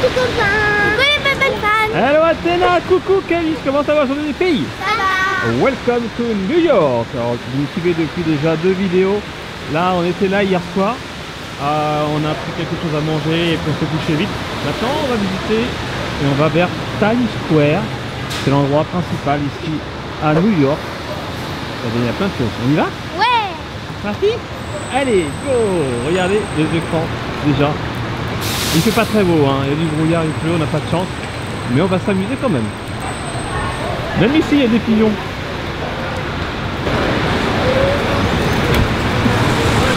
petits copains. Coucou les belles fans. Hello Athéna, coucou Calice, comment ça va aujourd'hui les filles? Ça va. Welcome to New York. Alors vous me suivez depuis déjà 2 vidéos. Là on était là hier soir. On a pris quelque chose à manger et puis on s'est couché vite. Maintenant on va visiter et on va vers Times Square. C'est l'endroit principal ici à New York. Il y a plein de choses. On y va? Ouais. Parti? Allez, go! Regardez les écrans déjà. Il fait pas très beau, hein. Il y a du brouillard, il pleut, on n'a pas de chance. Mais on va s'amuser quand même. Même ici, il y a des pigeons.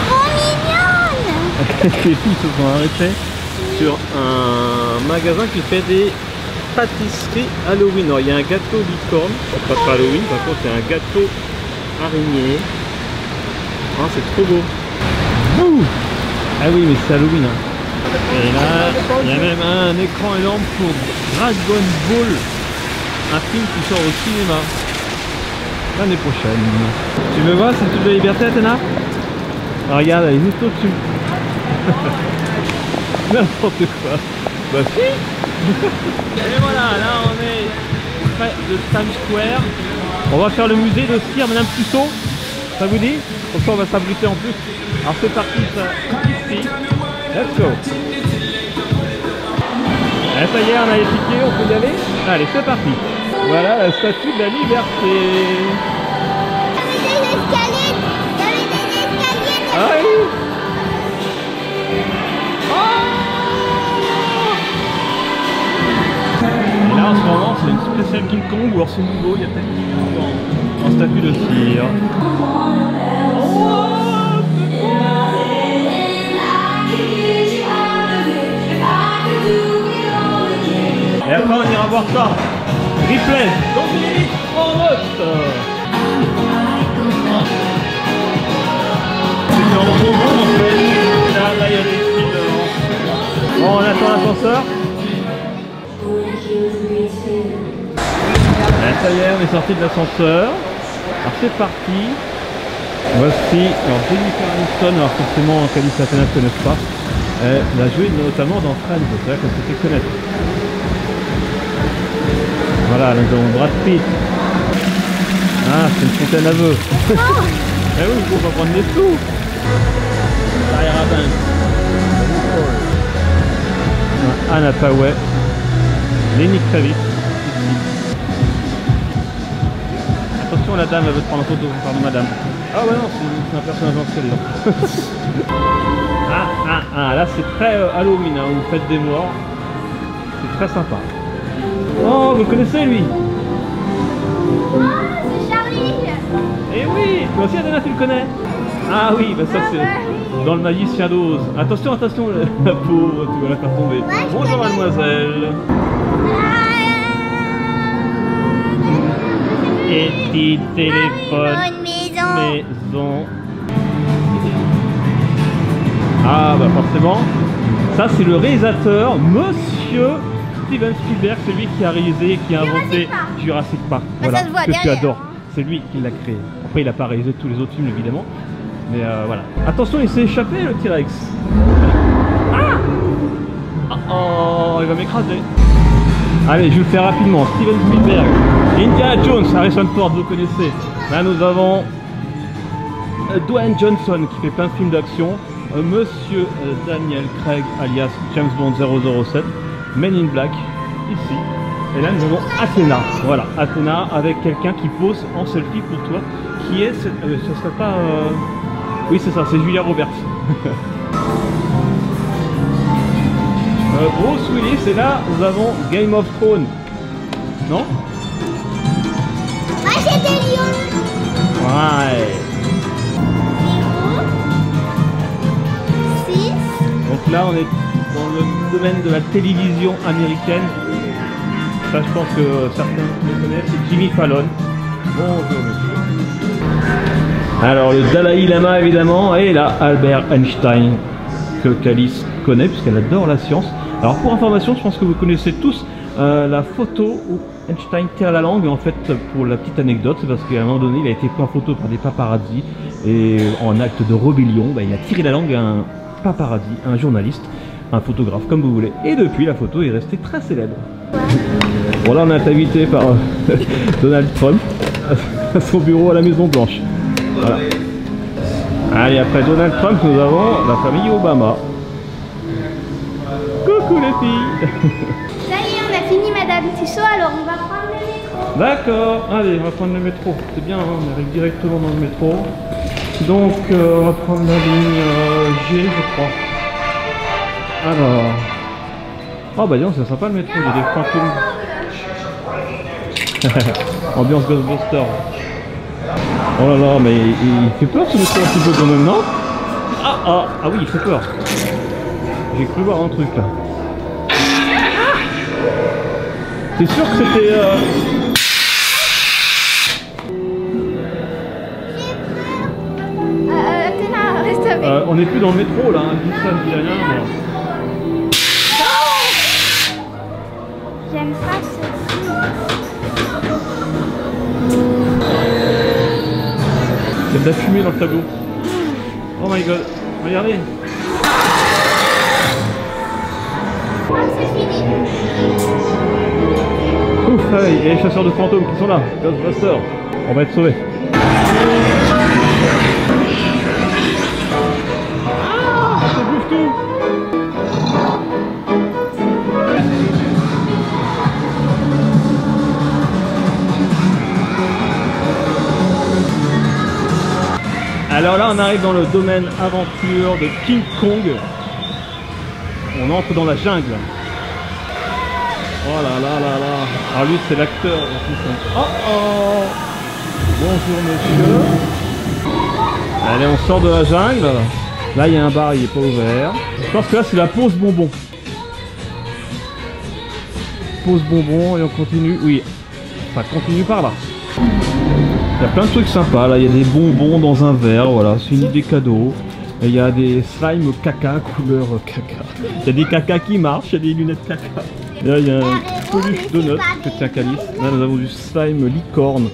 Trop mignonne. Les filles se sont arrêtées sur un magasin qui fait des pâtisseries Halloween. Alors, il y a un gâteau licorne, pas Halloween, par contre, il y a un gâteau araignée. Ah, c'est trop beau. Ouh. Ah oui, mais c'est Halloween. Hein. Et là, il y a même un écran énorme pour Dragon Ball, un film qui sort au cinéma l'année prochaine. Tu veux voir cette toute de liberté, Athéna? Ah, regarde, elle est juste au-dessus. N'importe quoi. Bah si. Et voilà, là on est près de Times Square. On va faire le musée de cire Madame Tussaud. Ça vous dit? Comme ça on va s'abriter en plus. Alors c'est parti, ça ici. Let's go. Allez, ça y est, on a les tickets, on peut y aller. Allez, c'est parti. Voilà la statue de la liberté. Il y avait des escaliers. Ah oui. Et là en ce moment c'est une spéciale King Kong ou alors c'est nouveau, il y a peut-être King Kong en statue de cire. Et après on ira voir ça. Replay. Donc il est en note. C'est en gros en fait. Là il y a des films devant. Bon, on attend l'ascenseur. Ça y est, on est sorti de l'ascenseur. Alors c'est parti. Voici, alors Jennifer Aniston, alors forcément Calice et Athéna ne connaissent pas. Elle a joué notamment dans Friends, c'est vrai qu'on s'est fait connaître. Voilà, nous avons Brad Pitt. Ah, c'est une fontaine à vœux. Eh oui, il faut pas prendre des sous. Tyra Banks. Anna Paouet. Lenny Kravitz. Attention, la dame, elle veut te prendre en photo. Pardon, madame. Ah ouais, non, c'est un personnage entier. Là c'est très Halloween, hein, une fête des morts. C'est très sympa. Oh, vous le connaissez lui? Oh, c'est Charlie. Eh oui, toi aussi Athéna, tu le connais? Ah oui, bah ça c'est dans le Magicien d'Oz. Attention, attention, la pauvre, tu vas la faire tomber. Ouais, bonjour mademoiselle. Petit téléphone maison. Ah bah forcément. Ça c'est le réalisateur, Monsieur Steven Spielberg, c'est lui qui a réalisé et qui a inventé Jurassic Park. Bah, voilà, ça se voit que tu derrière, adores. hein. C'est lui qui l'a créé. Après il n'a pas réalisé tous les autres films évidemment. Mais voilà. Attention, il s'est échappé le T-Rex. Ah oh, il va m'écraser. Allez, je le fais rapidement. Steven Spielberg, Indiana Jones, Harrison Ford, vous connaissez. Là, nous avons Dwayne Johnson qui fait plein de films d'action. Monsieur Daniel Craig, alias James Bond 007. Men in Black, ici. Et là, nous avons Athéna. Voilà, Athéna avec quelqu'un qui pose en selfie pour toi. Qui est... ce serait pas... Oui, c'est ça, c'est Julia Roberts. Bruce Willis, et là nous avons Game of Thrones. Non? Moi j'ai des lions. Ouais. 0, 6. Donc là on est dans le domaine de la télévision américaine. Ça je pense que certains le connaissent, c'est Jimmy Fallon. Bonjour monsieur. Alors le Dalai Lama évidemment, et là Albert Einstein que Calice connaît puisqu'elle adore la science. Alors pour information, je pense que vous connaissez tous la photo où Einstein tire la langue. En fait, pour la petite anecdote, c'est parce qu'à un moment donné, il a été pris en photo par des paparazzis et en acte de rébellion, il a tiré la langue à un paparazzi, un journaliste. un photographe comme vous voulez. Et depuis, la photo est restée très célèbre. Bon là on est invité par Donald Trump à son bureau à la Maison Blanche. Voilà. Allez, après Donald Trump, nous avons la famille Obama. Coucou les filles. Ça y est, on a fini Madame Tussauds, alors on va prendre le métro. D'accord, allez, on va prendre le métro. C'est bien, hein, on arrive directement dans le métro. Donc on va prendre la ligne G, je crois. Alors... Oh bah non, c'est sympa le métro, il y a des fantômes. Ambiance Ghostbuster. Oh là là, mais il fait peur ce métro un petit peu quand même, non? Ah oui, il fait peur. J'ai cru voir un truc là. T'es sûr que c'était... Reste avec. on n'est plus dans le métro là, hein. Je dis ça, je dis rien. Mais... J'aime pas ce film. Il y a de la fumée dans le tableau. Oh my god, regardez. Ah, c'est fini. Ouf, allez, il y a les chasseurs de fantômes qui sont là. Ghostbusters. On va être sauvés. Ah, ça bouffe tout. Alors là, on arrive dans le domaine aventure de King Kong. On entre dans la jungle. Oh là là là là. Alors lui, c'est l'acteur. Oh oh. Bonjour monsieur. Allez, on sort de la jungle. Là, il y a un bar, il n'est pas ouvert. Je pense que là, c'est la pause bonbon. Pause bonbon et on continue. Oui, ça continue par là. Il y a plein de trucs sympas, là il y a des bonbons dans un verre, voilà, c'est une idée cadeau. Et il y a des slimes caca, couleur caca. Il y a des caca qui marchent, il y a des lunettes caca. Là il y a un peluche donut que tient Calice. Là nous avons du slime licorne.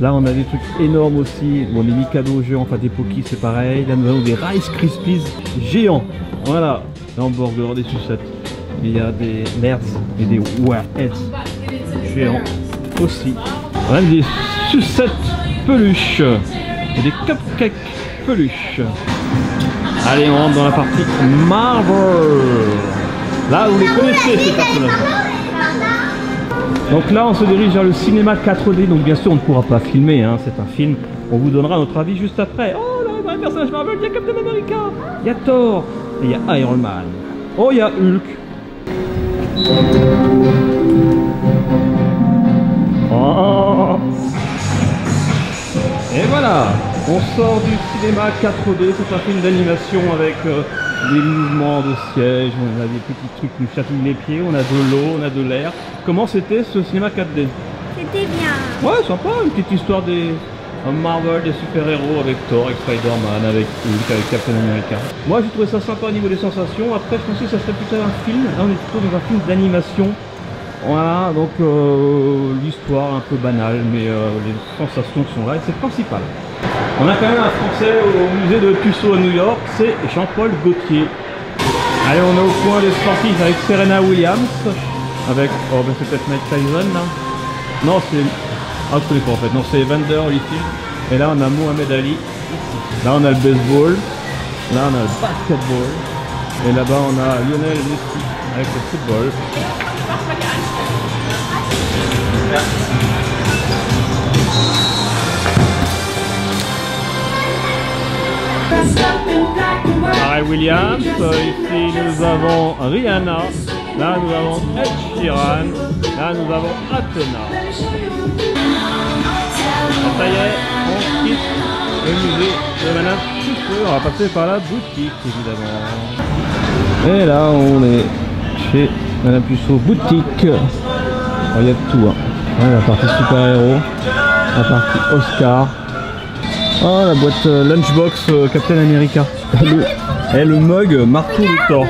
Là on a des trucs énormes aussi, bon des Mikado géants, enfin des Poki c'est pareil. Là nous avons des Rice Krispies géants, voilà, des hamburgers, des sucettes. Et il y a des nerds et des warheads géants aussi. On a des sucettes peluches et des cupcakes peluches. Allez, on rentre dans la partie Marvel. Là, vous les connaissez ces personnages. Donc là, on se dirige vers le cinéma 4D. Donc bien sûr, on ne pourra pas filmer, hein, c'est un film. On vous donnera notre avis juste après. Oh là, dans les personnages Marvel, il y a Captain America, il y a Thor et il y a Iron Man. Oh, il y a Hulk. Oh. Et voilà, on sort du cinéma 4D, c'est un film d'animation avec des mouvements de siège, on a des petits trucs qui nous chatouillent les pieds, on a de l'eau, on a de l'air. Comment c'était ce cinéma 4D? C'était bien. Ouais, sympa, une petite histoire des Marvel, des super-héros avec Thor, avec Spider-Man, avec Hulk, avec Captain America. Moi j'ai trouvé ça sympa au niveau des sensations, après je pensais que ça serait plutôt un film, là on est plutôt dans un film d'animation. Voilà, donc l'histoire un peu banale, mais les sensations sont là et c'est le principal. On a quand même un Français au musée de Tussauds à New York, c'est Jean-Paul Gaultier. Allez, on est au coin des sportifs avec Serena Williams, avec, oh ben c'est peut-être Mike Tyson là. Non, c'est, ah je connais pas en fait, non c'est Evander Holyfield. Et là on a Mohamed Ali, là on a le baseball, là on a le basketball, et là-bas on a Lionel Messi avec le football. Pharrell Williams, ici nous avons Rihanna, là nous avons Ed Sheeran, là nous avons Athena. Alors, ça y est, on quitte le musée de Madame Tussauds, on va passer par la boutique évidemment. Et là on est chez Madame Tussauds boutique. Il y a de tout, hein. Ouais, la partie super-héros, la partie Oscar. Oh, la boîte lunchbox Captain America. Le mug marteau de Thor.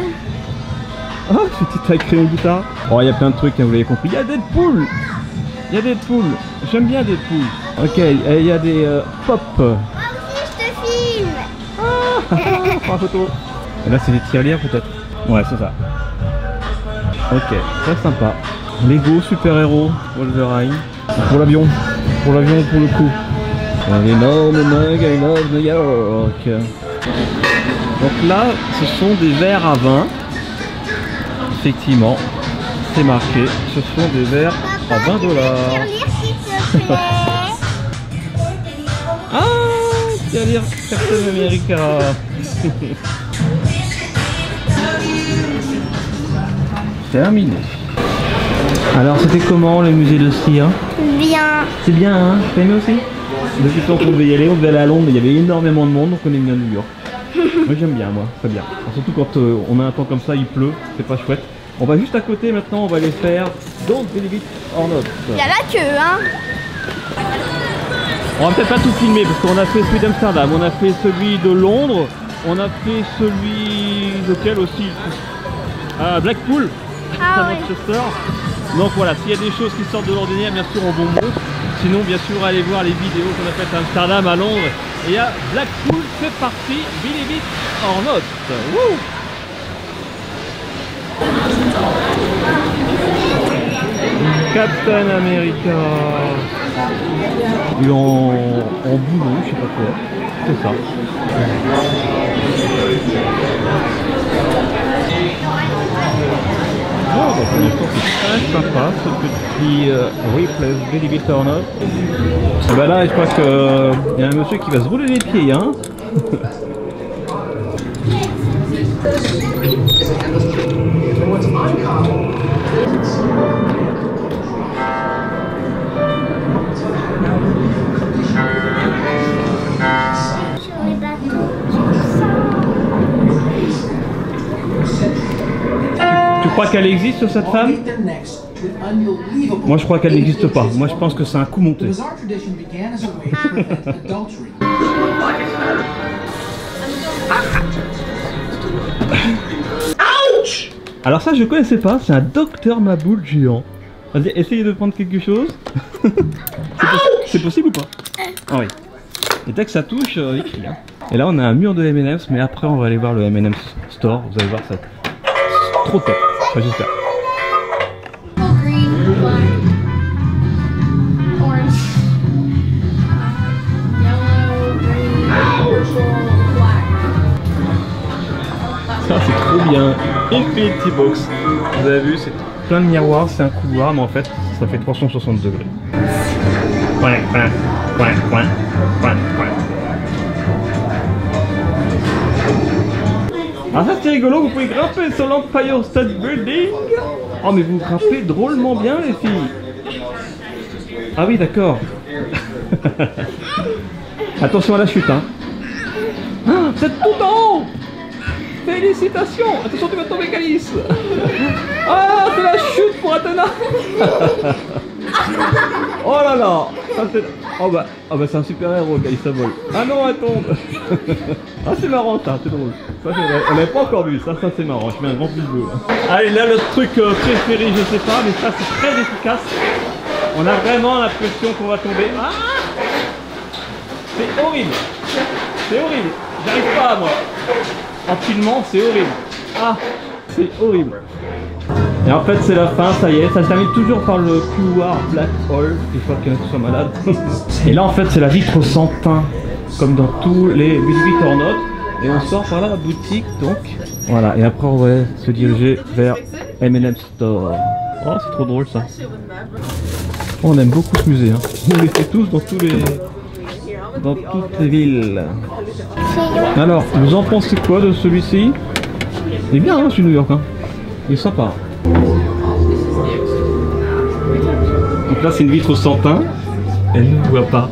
Oh, petite taille crayon guitare. Oh, il y a plein de trucs, hein, vous l'avez compris. Il y a Deadpool. Il y a Deadpool. J'aime bien Deadpool. Ok, il y a des pop. Moi aussi, je te filme. Ah, prends la photo. Et là, c'est des tirelires peut-être. Ouais, c'est ça. Ok, très sympa. Lego super-héros, Wolverine. Pour l'avion pour le coup. Un énorme mug, I love New York. Donc là, ce sont des verres à vin. Effectivement, c'est marqué. Ce sont des verres à 20 $. Ah, tu vas lire Captain America. Terminé. Alors, c'était comment le musée de cire? Bien. C'est bien, hein? T'as aimé aussi? Depuis le temps qu'on devait y aller, on devait aller à Londres, mais il y avait énormément de monde, donc on est venu à New York. Moi j'aime bien, moi, très bien. Surtout quand on a un temps comme ça, il pleut, c'est pas chouette. On va juste à côté maintenant, on va aller faire Don't Believe It or Not. Il y a la queue, hein. On va peut-être pas tout filmer parce qu'on a fait celui d'Amsterdam, on a fait celui de Londres, on a fait celui lequel aussi Blackpool à Manchester. Donc voilà, s'il y a des choses qui sortent de l'ordinaire, bien sûr on vous montre. Sinon bien sûr allez voir les vidéos qu'on a faites à Amsterdam, à Londres et à Blackpool. C'est parti, Believe It or Not. Woo! Captain America. Et en boulot, je sais pas quoi. C'est ça. Bon, donc pour l'instant c'est très sympa ce petit replace Believe It or Not. Et bah là je crois qu'il y a un monsieur qui va se rouler les pieds, hein. Tu crois qu'elle existe cette femme? Moi je crois qu'elle n'existe pas. Moi je pense que c'est un coup monté. Alors ça je connaissais pas, c'est un docteur Maboul géant. Vas-y, essayez de prendre quelque chose. C'est possible ou pas? Ah oui. Et dès que ça touche, il crie. Hein. Et là on a un mur de M&M's, mais après on va aller voir le M&M's Store. Vous allez voir ça. Trop top. Enfin, j'espère. Ça c'est trop bien. Infinity Box. Vous avez vu, c'est plein de miroirs, c'est un couloir, mais en fait ça fait 360 degrés. Ouais. Ah ça c'est rigolo, vous pouvez grimper sur l'Empire State Building. Oh mais vous grimpez drôlement bien les filles. Ah oui d'accord. Attention à la chute hein. Ah, vous êtes tout en haut. Félicitations. Attention tu vas tomber Calice. Ah c'est la chute pour Athéna. Oh là là. Oh bah c'est un super héros Calice, ça vole. Ah non elle tombe. Ah c'est marrant ça, c'est drôle. Ça, on n'avait pas encore vu, ça c'est marrant, je mets un grand plus bleu. Allez là le truc préféré je sais pas, mais ça c'est très efficace. On a vraiment l'impression qu'on va tomber. Ah c'est horrible. C'est horrible. J'arrive pas moi. En filmant c'est horrible. Ah c'est horrible. Et en fait c'est la fin, ça y est, ça se termine toujours par le couloir Black Hole, il faut qu'il y en ait qui soient malades. Et là en fait c'est la vitre sans teint, comme dans tous les Believe It or Not. Et on sort par la boutique donc. Voilà, et après on va se diriger vers M&M Store. Oh c'est trop drôle ça. Oh, on aime beaucoup ce musée, hein. On les fait tous dans toutes les villes. Alors, vous en pensez quoi de celui-ci? Il est bien hein, celui de New York hein. Il est sympa. Donc là c'est une vitre sans teint. Elle ne voit pas.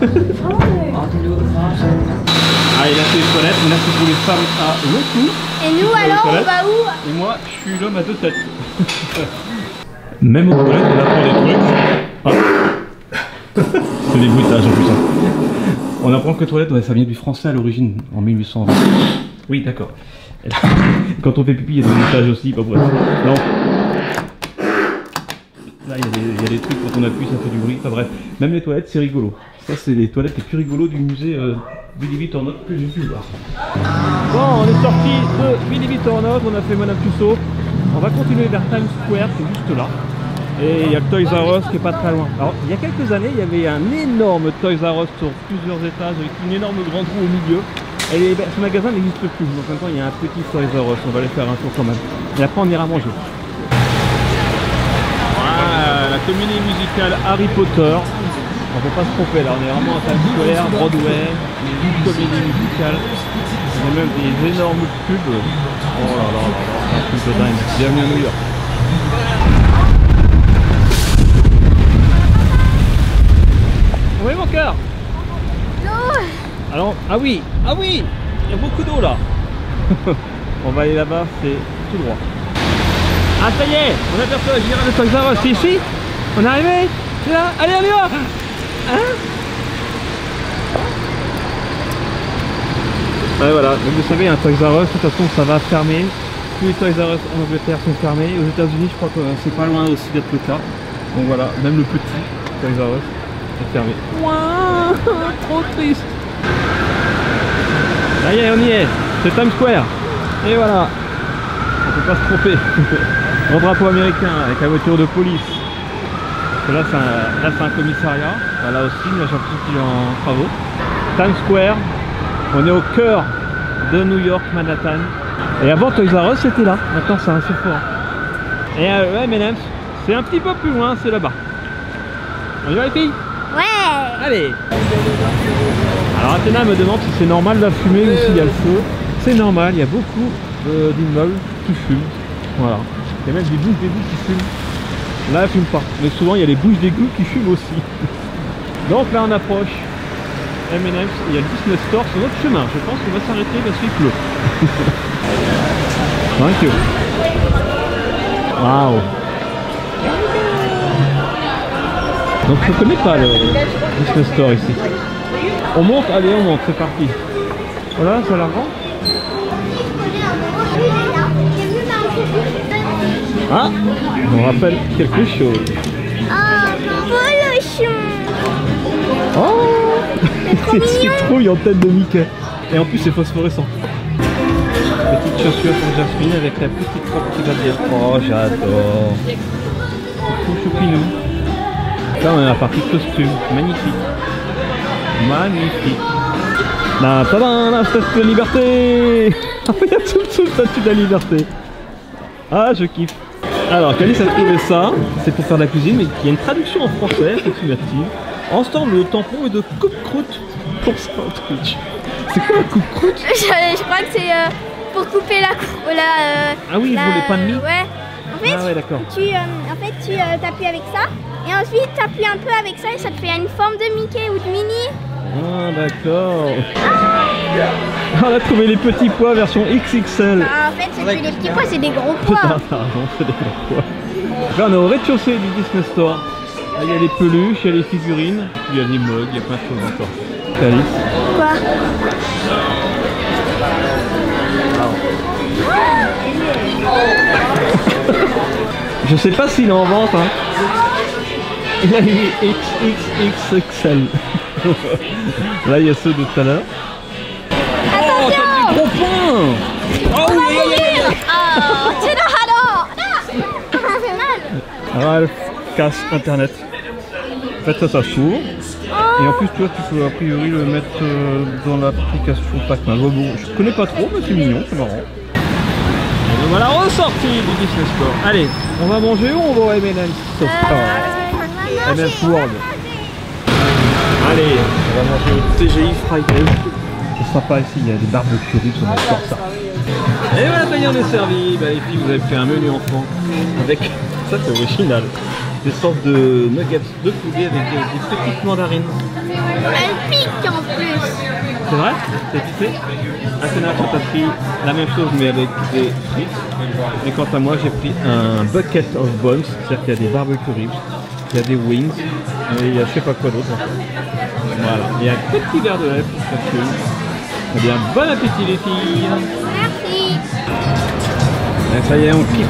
Ah et là c'est les toilettes, mais là c'est pour les femmes à long cou. Et nous alors on va où? Et moi je suis l'homme à deux têtes. Même aux toilettes on apprend des trucs. Ah. C'est des bruitages en plus. On apprend que les toilettes, ouais, ça vient du français à l'origine, en 1820. Oui d'accord. Quand on fait pipi il y a des bruitages aussi, pas bref. Non. Là il y y a des trucs quand on appuie ça fait du bruit, enfin bref, même les toilettes c'est rigolo. Ça c'est les toilettes les plus rigolos du musée Willy Wittenhoff que j'ai pu voir. Bon, on est sorti de Willy Wittenhoff, on a fait Madame Tussauds. On va continuer vers Times Square qui est juste là. Et il y a le Toys R Us qui est pas très loin. Alors il y a quelques années il y avait un énorme Toys R Us sur plusieurs étages avec une énorme grande roue au milieu. Et ce magasin n'existe plus, donc maintenant il y a un petit Toys R Us, on va aller faire un tour quand même. Et après on ira manger. Voilà, la comédie musicale Harry Potter. On ne peut pas se tromper là, on est vraiment à Times Square, Broadway, une comédie musicale. On a même des énormes pubs. Oh là là là là, c'est un truc de dingue. Bienvenue à New York. Oui mon cœur. Alors, ah oui, il y a beaucoup d'eau là. On va aller là-bas, c'est tout droit. Ah ça y est, on aperçoit la girafe de Toys R Us, c'est ici. On est arrivé. C'est là, allez on y va. Hein? Ouais, voilà, donc vous savez un Toys R Us, de toute façon ça va fermer. Tous les Toys R Us en Angleterre sont fermés. Aux États-Unis je crois que c'est pas loin aussi d'être le cas. Donc voilà, même le petit Toys R Us est fermé. Ouah, trop triste. Ça y est, on y est, c'est Times Square. Et voilà, on peut pas se tromper. Grand drapeau américain avec la voiture de police. Là c'est un commissariat, là aussi, là j'ai l'impression qu'il est en travaux. Times Square, on est au cœur de New York, Manhattan. Et avant Toys R Us c'était là, maintenant c'est un Sephora. Et ouais M&M's, c'est un petit peu plus loin, c'est là-bas. On y va les filles? Ouais. Allez. Alors Athéna me demande si c'est normal de fumer ou s'il y a le feu. C'est normal, il y a beaucoup d'immeubles qui fument. Voilà. Il y a même des bouches d'égout qui fument. Là elle fume pas, mais souvent il y a les bouches d'égout qui fument aussi. Donc là on approche M&M's, il y a le Disney Store sur notre chemin. Je pense qu'on va s'arrêter parce qu'il pleut. Thank you. Waouh. Donc je ne connais pas le Disney Store ici. On monte, allez on monte, c'est parti. Voilà, ça a l'air grand. Ah, on rappelle quelque chose. Polochon. Oh, c'est citrouille en tête de Mickey. Et en plus c'est phosphorescent. Petite chaussure pour Jasmine avec la petite robe qui va dire. Oh j'adore. C'est tout choupinou. Là on est à la partie costume. Magnifique. Magnifique. Là, tada, la statue de la liberté. Il y a tout le statue de la liberté. Ah je kiffe. Alors Calice a trouvé ça, c'est pour faire de la cuisine, mais il y a une traduction en français, approximative. Ensemble de tampons et de coupe-croûte pour sandwich. C'est quoi un coupe-croûte? Je crois que c'est pour couper la ah oui, pour les pains de mie. Ouais. En fait, ah ouais, d'accord. Tu t'appuies avec ça, et ensuite tu appuies un peu avec ça et ça te fait une forme de Mickey ou de Minnie. Ah d'accord. On a trouvé les petits pois version XXL. Ah, en fait, c'est plus les petits pois, c'est des gros pois. Pardon, c'est des gros pois. Là on est au rez-de-chaussée du Disney Store. Là il y a les peluches, il y a les figurines, il y a des mugs, il y a plein de choses encore. Calice. Quoi? Je sais pas s'il est en vente hein. Il a mis XXXXL. Là il y a ceux de tout à l'heure. Oh t'as des gros points. Oh oui. Oh, c'est ça fait mal. Ralph casse internet. En fait ça s'ouvre. Et en plus tu vois tu peux a priori le mettre dans l'application Pac-Man. Bon, je connais pas trop mais c'est mignon, c'est marrant. Et donc voilà ressorti du Disney Store. Allez, on va manger ou on va au M&M's M&M's World. Allez, on va manger au TGI Friday. C'est sympa ici, il y a des barbecues riches, on adore ça. Et voilà, ça y est, on est servi. Bah, les filles, vous avez fait un menu enfant avec, ça c'est original, des sortes de nuggets de poulet avec des petites mandarines. Elle pique en plus. C'est vrai? C'est piqué? Athéna, tu as pris la même chose mais avec des frites. Et quant à moi, j'ai pris un bucket of bones, c'est-à-dire qu'il y a des barbecue ribs, il y a des wings, et il y a je sais pas quoi d'autre. Voilà, il y a un petit verre de lait pour chacune. Eh bien, bon appétit les filles. Merci. Et ça y est, on quitte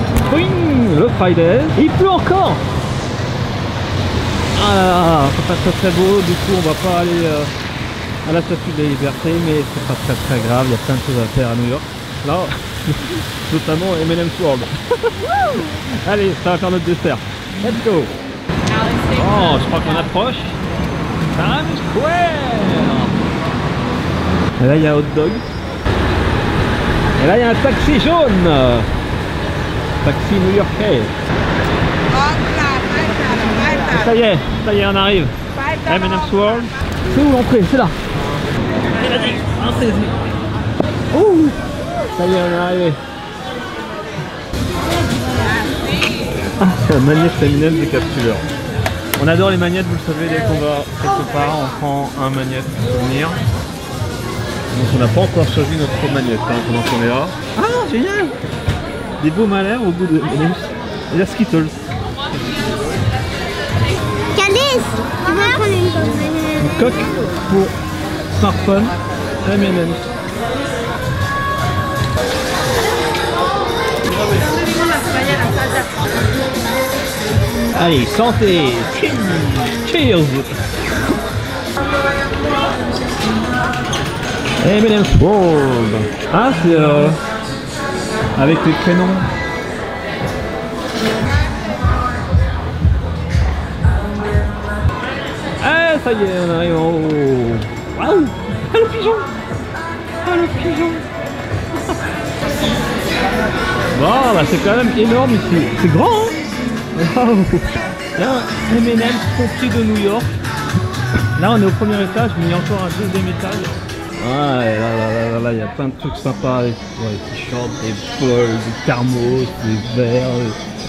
le Friday. Il pleut encore. Ah là là, c'est pas très beau, du coup on va pas aller à la Statue de la Liberté, mais c'est pas très grave, il y a plein de choses à faire à New York. Là, notamment M&M's World. Allez, ça va faire notre dessert. Let's go. Oh, je crois qu'on approche. Times Square. Et là, il y a un hot dog. Et là, il y a un taxi jaune. Taxi new-yorkais. Ça y est, on arrive. M&M's World. C'est où l'entrée? C'est là. Allez, vas-y, entrez-y. Ouh, ça y est, on est arrivé. Ah, c'est la magnette M&M's décapsuleur. On adore les magnettes, vous le savez, dès qu'on va quelque part, on prend un magnette souvenir. Donc on n'a pas encore choisi notre magnette pendant qu'on est là. Ah, génial! Des beaux malheurs au bout de M&M's. Et la Skittles. Calice, tu vas prendre une coque. Une coque pour smartphone M&M's. Allez, santé! Cheers! M&M's World! Ah, c'est avec les prénoms. Ah, ça y est, on arrive en haut! Waouh! Ah, le pigeon! Ah, le pigeon! Bon, bah c'est quand même énorme ici. C'est grand, hein? Waouh! Là, M&M's pompier de New York. Là, on est au premier étage, mais il y a encore un deuxième étage. Ah, et là, il y a plein de trucs sympas. Des t-shirts, des bols, des thermos, des verres,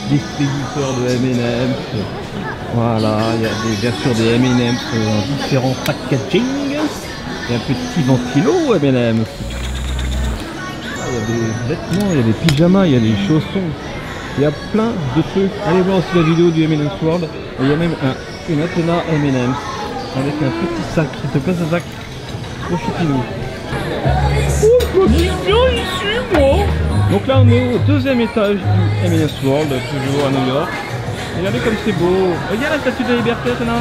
des distributeurs de M&M's. Voilà, il y a bien sûr des M&M's dans différents packaging. Il y a un petit ventilo M&M's. Il y a des vêtements, il y a des pyjamas, il y a des chaussons. Il y a plein de trucs. Allez voir aussi la vidéo du M&M's World. Et il y a même une Athéna M&M's avec un petit sac qui te place un sac trop choupinou. Oh, je m'amuse bien ici, moi. Donc là, on est au deuxième étage du M&M's World, toujours à New York. Regardez comme c'est beau. Regarde la Statue de la Liberté, Athéna.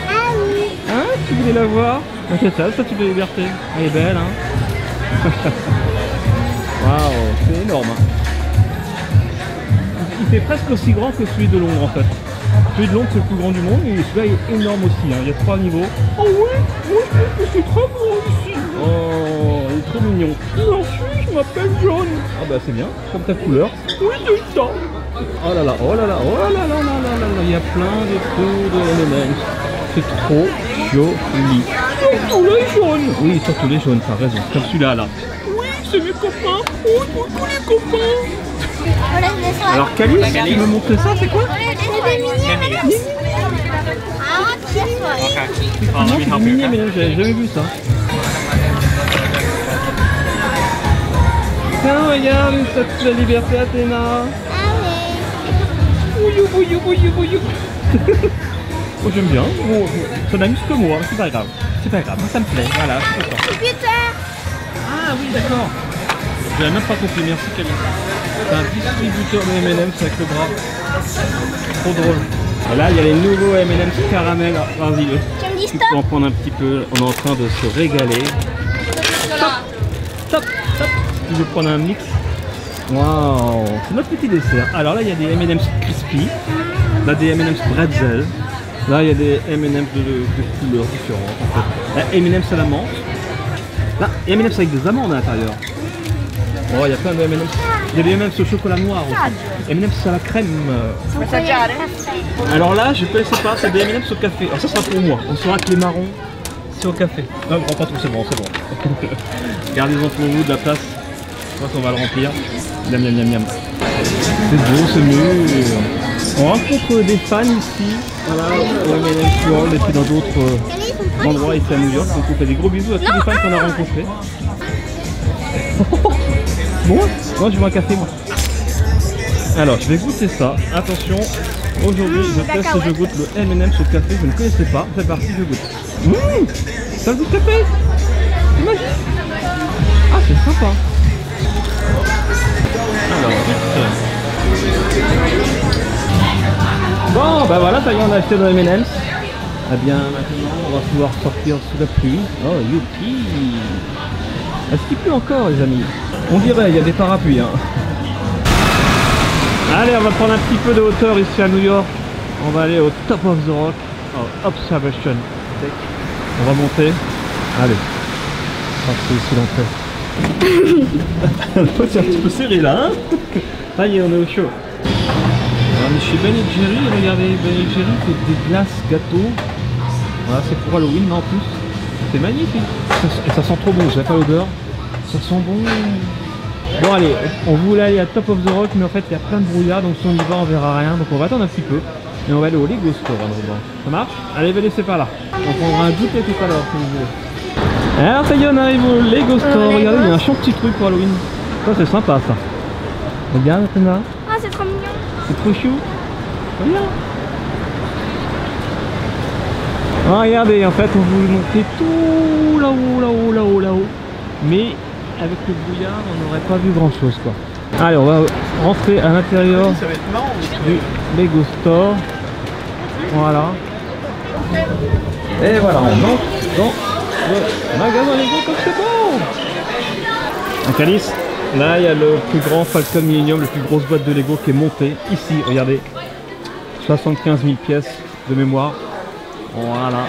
Ah oui. Hein? Tu voulais la voir? C'est ça, la Statue de la Liberté. Elle est belle, hein? Waouh, c'est énorme. Il fait presque aussi grand que celui de Londres en fait. Celui de Londres c'est le plus grand du monde et celui-là est énorme aussi. Hein. Il y a 3 niveaux. Oh oui, moi je trouve que c'est très grand ici. Oh, il est trop mignon. Merci, je m'appelle John. Ah bah c'est bien, comme ta couleur. Oui, c'est ça. Oh là là, oh là là, oh là là là là là là. Il y a plein de trucs de M&M's. C'est trop joli. Surtout les jaunes. Oui, surtout les jaunes, t'as raison. Comme celui-là là. C'est mes copains, oh tous les copains. Alors Calice, tu me montres ça, c'est quoi? C'est des mini M&M's. Ah, c'est des mini M&M's, j'avais jamais vu ça. Tiens, regarde, une Statue de la Liberté Athéna. Ah oui. Bouillou, bouillou, bouillou. Oh, j'aime bien, bon, ça n'amuse que moi, c'est pas grave. C'est pas grave, ça me plaît, voilà, c'est ça. Ah oui, d'accord. J'avais même pas compris, merci Camille. C'est un distributeur de M&M's avec le bras. Trop drôle. Et là, il y a les nouveaux M&M's caramel. Vas-y, tu peux en prendre un petit peu. On est en train de se régaler. Top, top. Tu veux prendre un mix? Waouh, c'est notre petit dessert. Alors là, il y a des M&M's crispy. Là, des M&M's bretzel. Là, il y a des M&M's de couleurs différentes. En fait. Là, M&M's à la menthe. Là, M&M's avec des amandes à l'intérieur. Oh, il y a plein de M&M's. Il y a des M&M's au chocolat noir aussi. M&M's à la crème. Alors là, je ne connaissais pas, c'est des M&M's au café. Alors ça sera pour moi. On saura que les marrons, c'est au café. Non, je ne prends pas tout, c'est bon, c'est bon. Gardez-en pour vous de la place. Je crois qu'on va le remplir. Miam, miam, miam, miam. C'est beau ce mur. On rencontre des fans ici. Voilà, au M&M's World et puis dans d'autres endroits ici à New York. Donc on fait des gros bisous à tous les fans qu'on a rencontrés. Bon, moi je veux un café moi. Alors je vais goûter ça. Attention, aujourd'hui je teste et je goûte le M&M's au café. Je ne connaissais pas. C'est parti, je goûte. Ça le goût de café. C'est magique. Ah c'est sympa. Alors bon bah voilà, ça y est, on a acheté nos M&M's. Eh bien maintenant on va pouvoir sortir sous la pluie. Oh youpi! Est-ce qu'il pleut encore les amis? On dirait, il y a des parapluies hein. Allez, on va prendre un petit peu de hauteur ici à New York. On va aller au Top of the Rock. Oh, Observation Deck. On va monter. Allez. C'est ici l'entrée. C'est un petit peu serré là hein. Ça y est, on est au chaud. On est chez Ben & Jerry, regardez, Ben & Jerry fait des glaces gâteaux. Voilà, c'est pour Halloween en plus. C'est magnifique. Et ça sent trop bon, j'ai pas l'odeur. Ça sent bon. Bon allez, on voulait aller à Top of the Rock, mais en fait il y a plein de brouillard, donc si on y va on verra rien. Donc on va attendre un petit peu. Et on va aller au Lego Store. Ça marche? Allez, venez, c'est par là. On prendra un goûter tout à l'heure si vous voulez. Alors ça y est, on arrive au Lego Store. Regardez, il y a un champ petit truc pour Halloween. Ça c'est sympa ça. Regarde, Athéna. Ah, c'est trop mignon. C'est trop chou. Regarde. Oh, regardez, en fait, on vous montrer tout là-haut, là-haut, là-haut, là-haut. Mais avec le brouillard, on n'aurait pas vu grand-chose, quoi. Allez, on va rentrer à l'intérieur du Lego Store. Voilà. Et voilà, on entre dans le magasin Lego comme c'est bon. Un calice. Là, il y a le plus grand Falcon Millennium, la plus grosse boîte de Lego qui est montée. Ici, regardez. 75 000 pièces de mémoire. Voilà.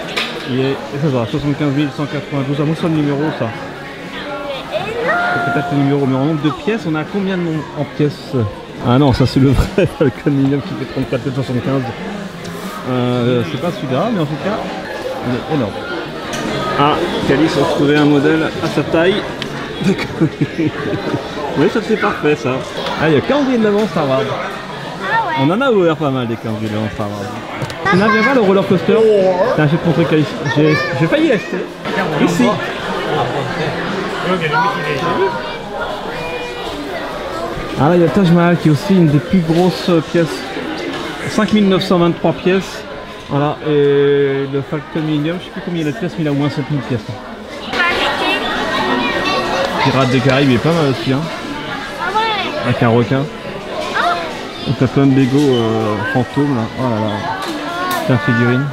Il est, ça va, 75 192. À moi, c'est le numéro, ça. C'est peut-être le numéro, mais en nombre de pièces, on a combien de nombre en pièces? Ah non, ça c'est le vrai Falcon Millennium qui fait 34,75. C'est pas celui-là, mais en tout cas, il est énorme. Ah, Calice a trouvé un modèle à sa taille. Oui, ça c'est parfait ça. Ah, il y a calendrier de l'avant Star Wars. Ah ouais. On en a ouvert pas mal des calendriers de l'avant Star Wars. Tu n'as bien pas le roller coaster? Tiens, je vais te montrer Calice. J'ai failli l'acheter. Ici. Ah là, il y a le Taj Mahal qui est aussi une des plus grosses pièces. 5923 pièces. Voilà, et le Falcon Millennium, je sais plus combien il y a de pièces, mais il a au moins 7000 pièces. Pirates des Caraïbes, il est pas mal aussi, hein. Ah ouais. Avec un requin. Et t'as plein de Lego fantômes là. Oh là là. C'est un figurine.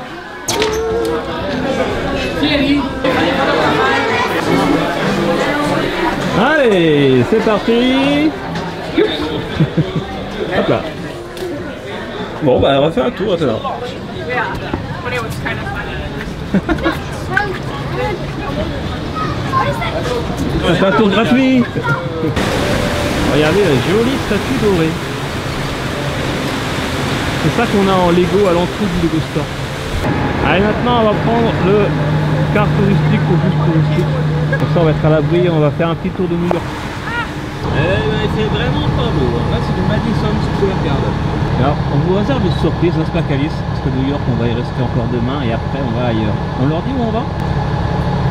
Allez, c'est parti. Hop là. Bon bah on va faire un tour là. C'est un tour gratuit. Regardez la jolie statue dorée. C'est ça qu'on a en Lego à l'entrée du Lego Store. Allez, maintenant on va prendre le car touristique au bus touristique. Comme ça on va être à l'abri, on va faire un petit tour de New York. C'est vraiment pas beau. Là c'est le Madison Square Garden. Alors on vous réserve une surprise, n'est-ce pas Calice? Parce que New York on va y rester encore demain et après on va ailleurs. On leur dit où on va?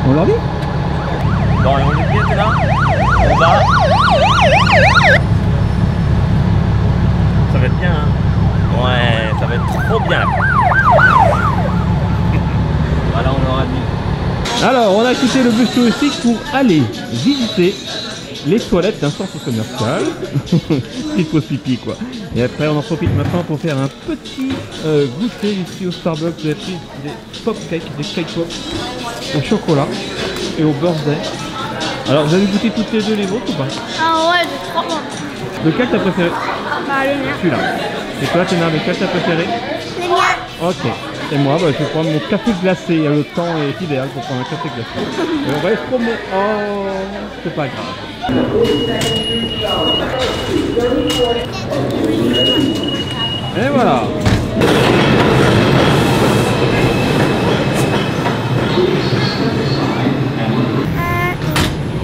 On leur dit? Bon, et on est bien là. On va. Ça va être bien hein. Ouais, ça va être trop bien. Voilà, on aura dit. Alors, on a quitté le bus touristique pour aller visiter les toilettes d'un centre commercial. Il pose pipi quoi. Et après, on en profite maintenant pour faire un petit goûter ici au Starbucks. J'ai pris des pop cakes, des cake pop au chocolat et au birthday. Alors, vous avez goûté toutes les deux les vôtres ou pas? Ah ouais, c'est trop bon. Lequel t'as préféré? Bah, les miens. Celui-là. Et toi, Théna, lequel t'as préféré? Les miens. Ok. Et moi, bah, je vais prendre mon café glacé. Le temps est idéal pour prendre un café glacé. Et on va être promener. Oh, c'est pas grave. Et voilà.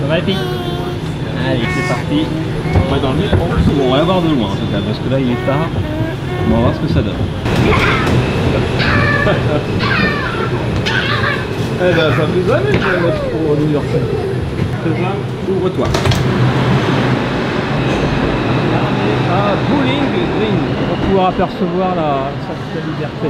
Ça va les filles? Allez, c'est parti. On va dans le métro. Bon, on va voir de loin en tout cas, parce que là il est tard. On va voir ce que ça donne. Eh ben, ça vous amuse le métro New York. C'est ça? Ouvre-toi. Ah, Bowling Green. On va pouvoir apercevoir la Statue de la Liberté.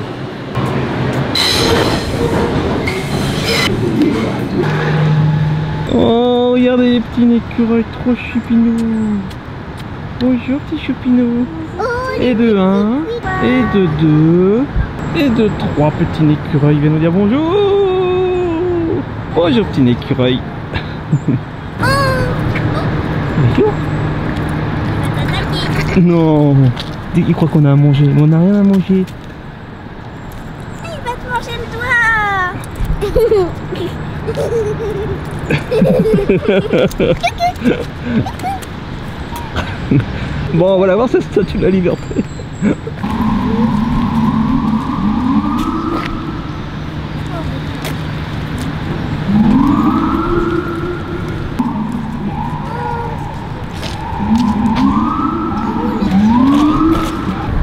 Oh, regardez les petits écureuils trop choupinous. Bonjour petit choupinou. Et de 1, et de 2, Et 2, 3 petits écureuils viennent nous dire bonjour. Bonjour petit écureuil. Bonjour. Non, il croit qu'on a à manger, mais on n'a rien à manger. Il va te manger le doigt. Bon, on va la voir cette statue de la liberté.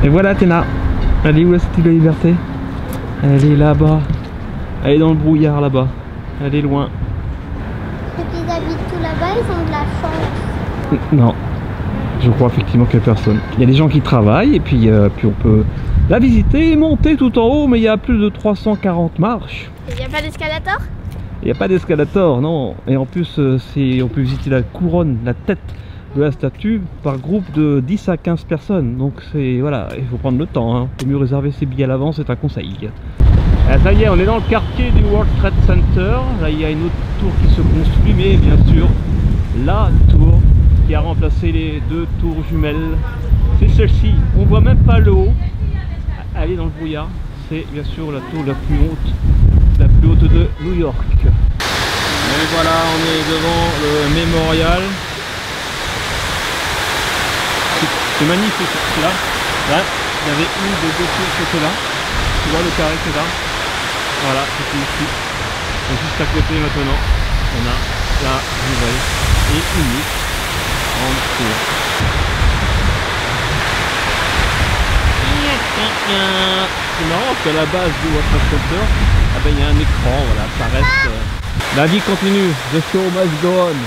Et voilà Athéna. Elle est où la statue de la liberté? Elle est là-bas. Elle est dans le brouillard là-bas. Elle est loin. Ceux qui habitent tout là-bas, ils ont de la chance. Non. Je crois effectivement qu'il n'y a personne. Il y a des gens qui travaillent et puis on peut la visiter et monter tout en haut, mais il y a plus de 340 marches. Il n'y a pas d'escalator? Il n'y a pas d'escalator, non. Et en plus, on peut visiter la couronne, la tête de la statue par groupe de 10 à 15 personnes. Donc c'est voilà, il faut prendre le temps. Hein. Il faut mieux réserver ses billets à l'avance, c'est un conseil. Ah, ça y est, on est dans le quartier du World Trade Center. Là, il y a une autre tour qui se construit, mais bien sûr, la tour qui a remplacé les 2 tours jumelles. C'est celle-ci. On voit même pas le haut. Elle est dans le brouillard. C'est bien sûr la tour la plus haute de New York. Et voilà, on est devant le mémorial. C'est magnifique, c'est là. Là, il y avait une des 2 tours qui était là. Tu vois le carré qui est là. Voilà, c'est ici. Et juste à côté maintenant, on a la nouvelle et unique en tour. C'est marrant qu'à la base du World Trade Center, ah ben, il y a un écran, voilà, ça reste. La vie continue, the show must go on.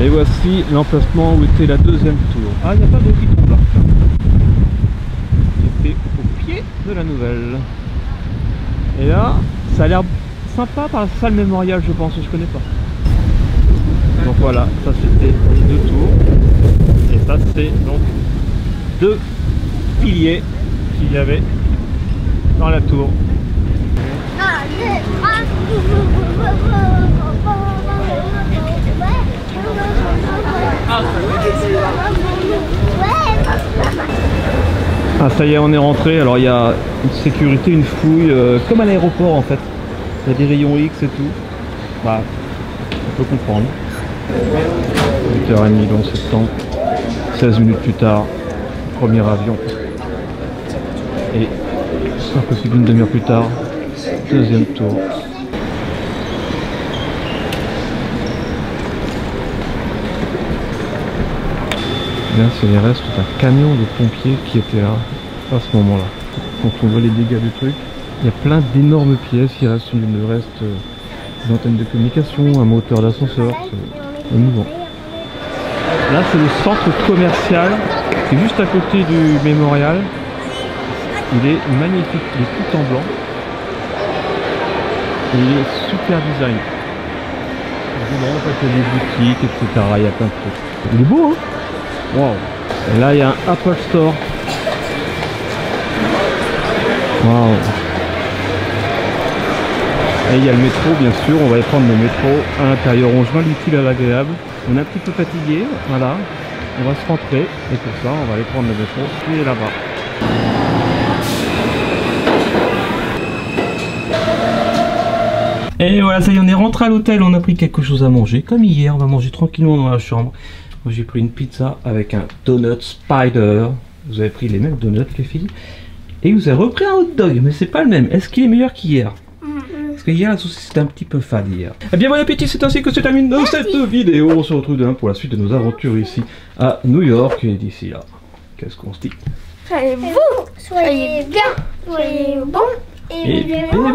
Et voici l'emplacement où était la 2e tour. Ah, il n'y a pas d'eau qui tombe là. C'était au pied de la nouvelle. Et là, ça a l'air sympa par la salle mémoriale, je pense, je connais pas. Donc voilà, ça c'était les 2 tours. Et ça c'est donc 2 piliers qu'il y avait dans la tour. Ah ça y est, on est rentré. Alors il y a une sécurité, une fouille, comme à l'aéroport en fait. Il y a des rayons X et tout. Bah, on peut comprendre. 8h30 le 11 septembre. 16 minutes plus tard, premier avion. Et un peu plus d'une demi-heure plus tard, 2e tour. Là, c'est les restes d'un camion de pompiers qui était là à ce moment-là. Quand on voit les dégâts du truc, il y a plein d'énormes pièces. Il reste une antenne de communication, un moteur d'ascenseur. C'est émouvant. Là, c'est le centre commercial qui est juste à côté du mémorial. Il est magnifique, il est tout en blanc. Et il est super design. En fait, il y a des boutiques, etc. Il y a plein de trucs. Il est beau, hein? Wow. Et là il y a un Apple Store. Wow. Et il y a le métro bien sûr, on va aller prendre le métro à l'intérieur. On joint l'utile à l'agréable. On est un petit peu fatigué, voilà. On va se rentrer et pour ça on va aller prendre le métro qui est là-bas. Et voilà, ça y est, on est rentré à l'hôtel, on a pris quelque chose à manger. Comme hier, on va manger tranquillement dans la chambre. Moi j'ai pris une pizza avec un donut spider. Vous avez pris les mêmes donuts les filles. Et vous avez repris un hot dog, mais c'est pas le même. Est-ce qu'il est meilleur qu'hier? Parce que hier la saucisse c'était un petit peu fade hier. Eh bien bon appétit, c'est ainsi que se termine cette vidéo. On se retrouve demain pour la suite de nos aventures ici à New York. Et d'ici là, qu'est-ce qu'on se dit? Soyez vous, soyez bien, soyez bon et vivez bon.